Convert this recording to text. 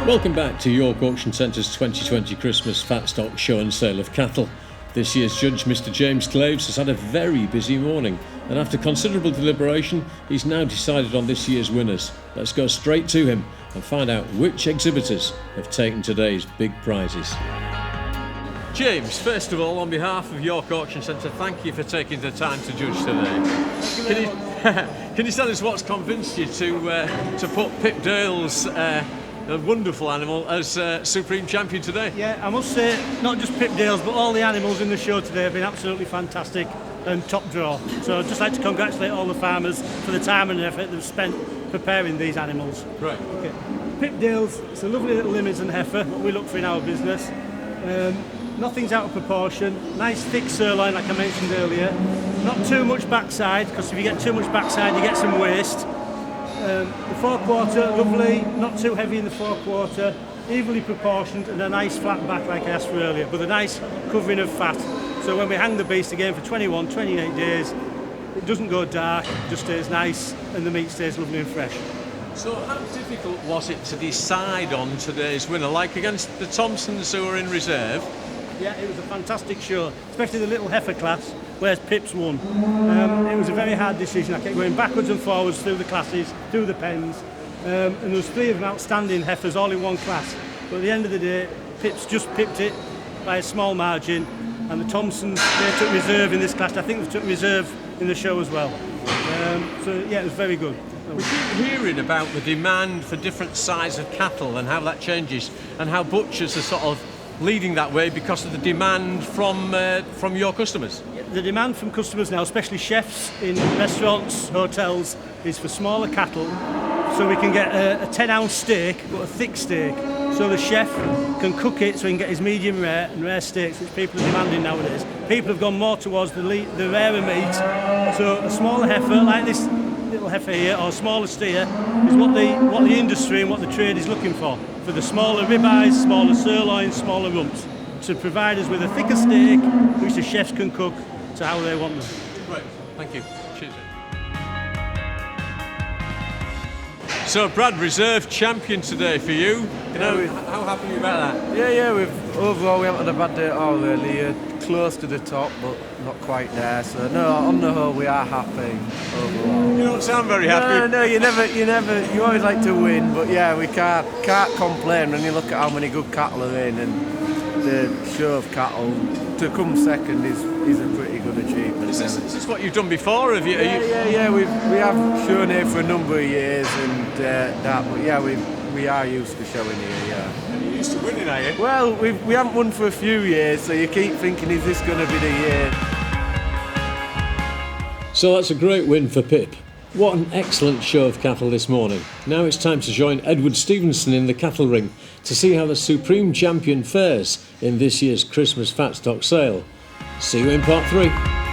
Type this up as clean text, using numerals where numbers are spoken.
Welcome back to York Auction Centre's 2020 Christmas Fatstock Show and Sale of Cattle. This year's judge, Mr James Claves, has had a very busy morning, and after considerable deliberation, he's now decided on this year's winners. Let's go straight to him and find out which exhibitors have taken today's big prizes. James, first of all, on behalf of York Auction Centre, thank you for taking the time to judge today. Can you tell us what's convinced you to put Pip Dale's a wonderful animal as Supreme Champion today? Yeah, I must say, not just Pip Dale's, but all the animals in the show today have been absolutely fantastic and top draw. So I'd just like to congratulate all the farmers for the time and effort they've spent preparing these animals. Right. Okay. Pip Dale's, it's a lovely little Limousin heifer, what we look for in our business. Nothing's out of proportion, nice thick sirloin like I mentioned earlier, not too much backside, because if you get too much backside you get some waste. The forequarter, lovely, not too heavy in the forequarter, evenly proportioned and a nice flat back like I asked for earlier, with a nice covering of fat. So when we hang the beast again for 21, 28 days, it doesn't go dark, it just stays nice and the meat stays lovely and fresh. So how difficult was it to decide on today's winner, like against the Thompsons who are in reserve? Yeah, it was a fantastic show, especially the little heifer class, whereas Pip's won. It was a very hard decision. I kept going backwards and forwards through the classes, through the pens, and there was three of them outstanding heifers all in one class. But at the end of the day, Pip's just pipped it by a small margin, and the Thompsons, they took reserve in this class. I think they took reserve in the show as well. So yeah, it was very good. We keep hearing about the demand for different size of cattle and how that changes, and how butchers are sort of leading that way because of the demand from your customers. The demand from customers now, especially chefs in restaurants, hotels, is for smaller cattle, so we can get a 10-ounce steak, but a thick steak, so the chef can cook it so he can get his medium rare and rare steaks, which people are demanding nowadays. People have gone more towards the rarer meat, so a smaller heifer like this little heifer here, or a smaller steer, is what the industry and what the trade is looking for the smaller ribeyes, smaller sirloins, smaller rumps, to provide us with a thicker steak which the chefs can cook to how they want them. Right, thank you. Cheers. So Brad, reserve champion today for you. How happy are you about that? Yeah, overall we haven't had a bad day at all really. Close to the top, but not quite there. So no, on the whole we are happy overall. You don't sound very happy. No, you never. You always like to win, but yeah, we can't complain when you look at how many good cattle are in, and the show of cattle to come second is a pretty good achievement. Is this what you've done before? Have you? Yeah. We have shown here for a number of years, and that. But yeah, we are used to showing here. Yeah. You're used to winning, are you? Well, we haven't won for a few years, so you keep thinking, is this going to be the year? So that's a great win for Pip. What an excellent show of cattle this morning. Now it's time to join Edward Stevenson in the cattle ring to see how the Supreme Champion fares in this year's Christmas Fatstock sale. See you in part 3.